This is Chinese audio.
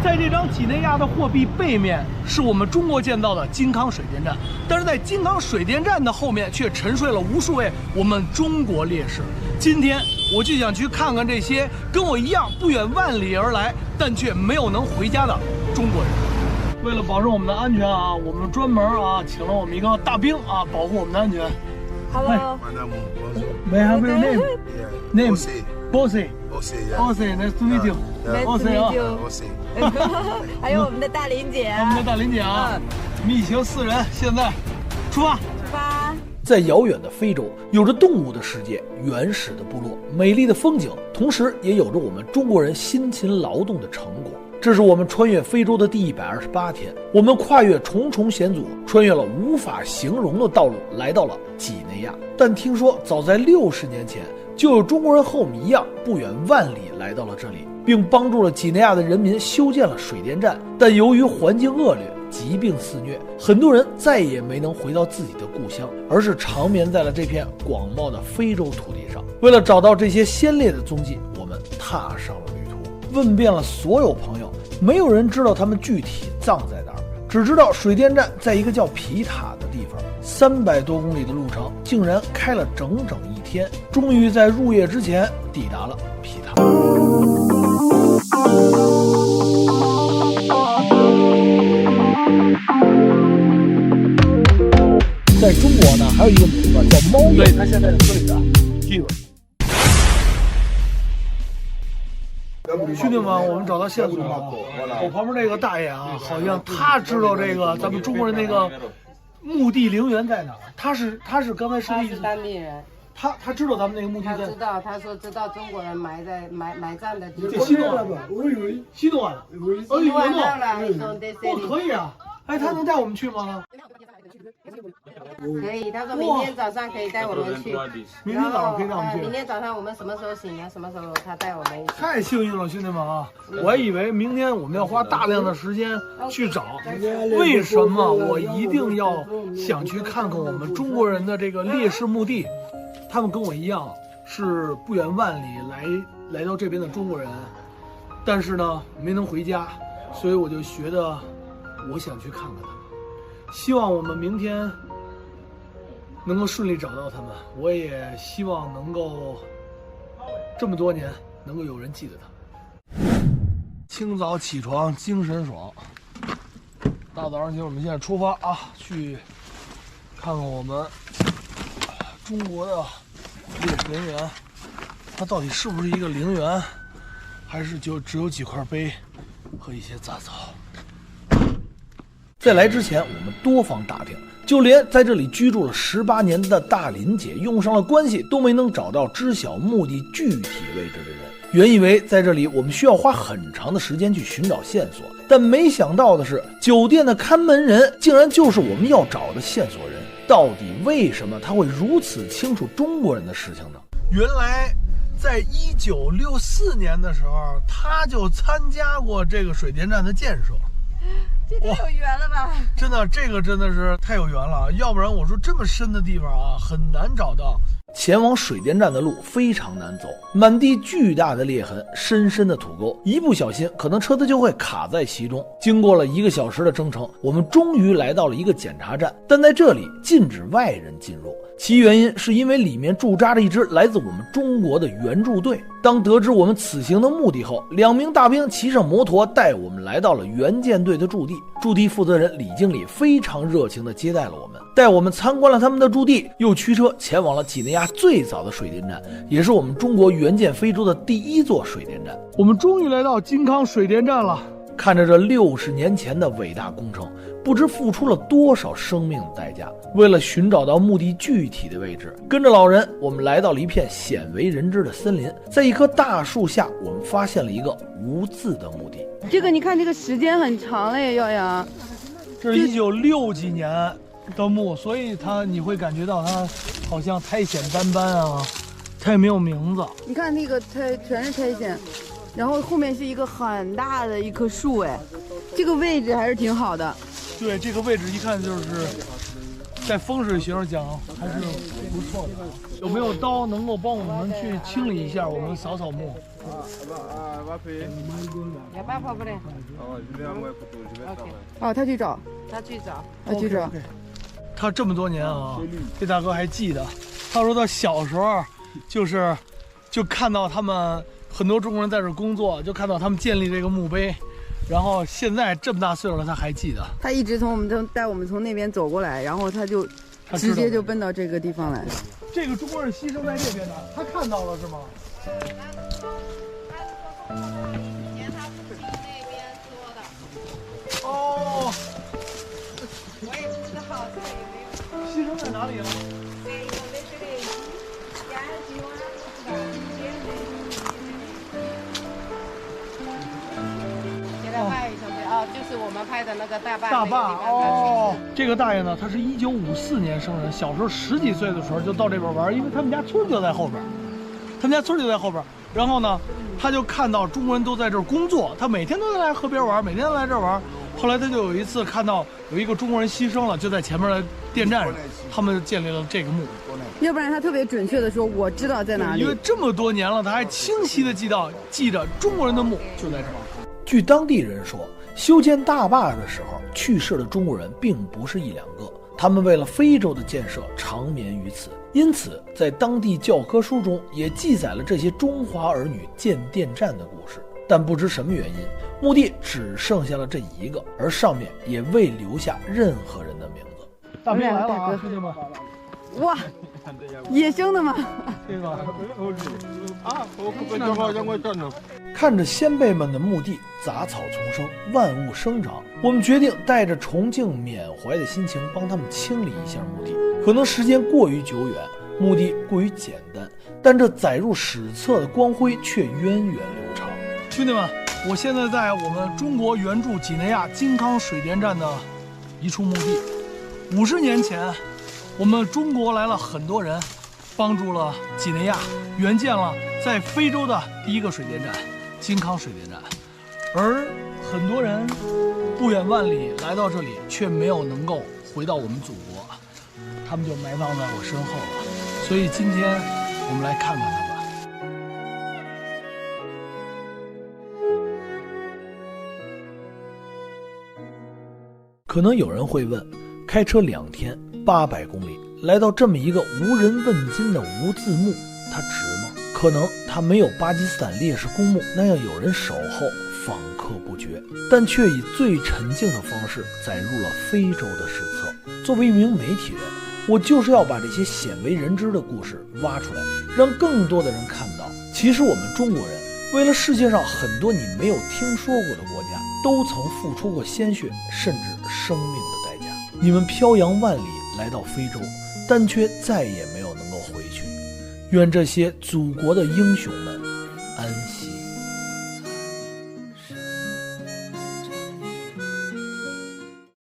在这张几内亚的货币背面是我们中国建造的金康水电站，但是在金康水电站的后面却沉睡了无数位我们中国烈士。今天我就想去看看这些跟我一样不远万里而来，但却没有能回家的中国人。为了保证我们的安全啊，我们专门请了我们一个大兵保护我们的安全。Hello. May I have your name? Name? Bossy. Bossy. Nice to meet you. Nice to meet you. 还有我们的大林姐。我们的大林姐我们一行4人，现在出发。出发。在遥远的非洲，有着动物的世界、原始的部落、美丽的风景，同时也有着我们中国人辛勤劳动的成果。这是我们穿越非洲的第128天，我们跨越重重险阻，穿越了无法形容的道路，来到了几内亚。但听说早在60年前，就有中国人和我们一样，不远万里来到了这里，并帮助了几内亚的人民修建了水电站。但由于环境恶劣，疾病肆虐，很多人再也没能回到自己的故乡，而是长眠在了这片广袤的非洲土地上。为了找到这些先烈的踪迹，我们踏上了旅途，问遍了所有朋友，没有人知道他们具体葬在哪儿，只知道水电站在一个叫皮塔的地方，300多公里的路程竟然开了整整1天，终于在入夜之前抵达了皮塔。在中国呢，还有一个名字叫猫眼，它现在是这里进入。兄弟们，我们找到线索了。我旁边那个大爷好像他知道这个咱们中国人那个墓地陵园在哪儿。他是刚才说的意思。当地人。他知道咱们那个墓地在。他知道，他说知道中国人埋葬的地方。西多了吧？我以为西多了。可以啊。哎，他能带我们去吗？可以，他说明天早上可以带我们去。明天早上可以带我们去。明天早上我们什么时候醒呢？什么时候他带我们一起？太幸运了，兄弟们啊！我还以为明天我们要花大量的时间去找。为什么我一定要想去看看我们中国人的这个烈士墓地？他们跟我一样是不远万里来到这边的中国人，但是呢没能回家，所以我就觉得我想去看看他们。希望我们明天能够顺利找到他们，我也希望能够这么多年能够有人记得他们。清早起床精神爽，大早上起我们现在出发去看看我们中国的烈士陵园，它到底是不是一个陵园，还是就只有几块碑和一些杂草。在来之前，我们多方打听，就连在这里居住了18年的大林姐用上了关系，都没能找到知晓墓地具体位置的人。原以为在这里我们需要花很长的时间去寻找线索，但没想到的是，酒店的看门人竟然就是我们要找的线索人。到底为什么他会如此清楚中国人的事情呢？原来在1964年的时候，他就参加过这个水电站的建设。这太有缘了吧！真的，这个真的是太有缘了，要不然我说这么深的地方很难找到。前往水电站的路非常难走，满地巨大的裂痕，深深的土沟，一不小心可能车子就会卡在其中。经过了1个小时的征程，我们终于来到了一个检查站，但在这里禁止外人进入，其原因是因为里面驻扎着一支来自我们中国的援助队。当得知我们此行的目的后，2名大兵骑上摩托带我们来到了援建队的驻地。驻地负责人李经理非常热情地接待了我们，带我们参观了他们的驻地，又驱车前往了几内亚最早的水电站，也是我们中国援建非洲的第1座水电站。我们终于来到金康水电站了，看着这60年前的伟大工程，不知付出了多少生命的代价。为了寻找到墓地具体的位置，跟着老人，我们来到了一片鲜为人知的森林。在一棵大树下，我们发现了一个无字的墓地。这个你看，这个时间很长了耶，耀阳。这是1960几年的墓，所以你会感觉到它好像苔藓斑斑它也没有名字。你看那个全是苔藓，然后后面是一个很大的一棵树，这个位置还是挺好的。对，这个位置一看就是在风水学上讲还是不错的。有没有刀能够帮我们去清理一下，我们扫扫墓？哦，他去找。他这么多年啊，这大哥还记得，他说他小时候就看到他们很多中国人在这工作，就看到他们建立这个墓碑，然后现在这么大岁数了，他还记得。他一直带我们从那边走过来，然后他就直接就奔到这个地方来。这个中国人牺牲在这边的，他看到了是吗？哦，我也不知道这个有没有。牺牲在哪里了？给他拍一下呗啊，就是我们拍的那个大坝。大坝哦，这个大爷呢，他是1954年生人，小时候10几岁的时候就到这边玩，因为他们家村就在后边，然后呢，他就看到中国人都在这儿工作，他每天都来河边玩，每天都来这儿玩。后来他就有一次看到有一个中国人牺牲了，就在前面的电站上，他们就建立了这个墓。要不然他特别准确的说，我知道在哪里。因为这么多年了，他还清晰的记着中国人的墓就在这儿。据当地人说，修建大坝的时候去世的中国人并不是1、2个，他们为了非洲的建设长眠于此，因此在当地教科书中也记载了这些中华儿女建电站的故事。但不知什么原因，墓地只剩下了这一个，而上面也未留下任何人的名字。大兵来了啊，兄弟们！哇，野生的吗？这个看着先辈们的墓地杂草丛生，万物生长，我们决定带着崇敬缅怀的心情帮他们清理一下墓地。可能时间过于久远，墓地过于简单，但这载入史册的光辉却源远流长。兄弟们，我现在在我们中国援助几内亚金康水电站的一处墓地。50年前，我们中国来了很多人，帮助了几内亚，援建了在非洲的第一个水电站——金康水电站。而很多人不远万里来到这里，却没有能够回到我们祖国，他们就埋葬在我身后了。所以今天我们来看看他们。可能有人会问，开车2天800公里来到这么一个无人问津的无字墓，它值吗？可能它没有巴基斯坦烈士公墓那样有人守候访客不绝，但却以最沉静的方式载入了非洲的史册。作为一名媒体人，我就是要把这些鲜为人知的故事挖出来，让更多的人看到，其实我们中国人为了世界上很多你没有听说过的国家，都曾付出过鲜血甚至生命的代价。你们漂洋万里来到非洲，但却再也没有能够回去。愿这些祖国的英雄们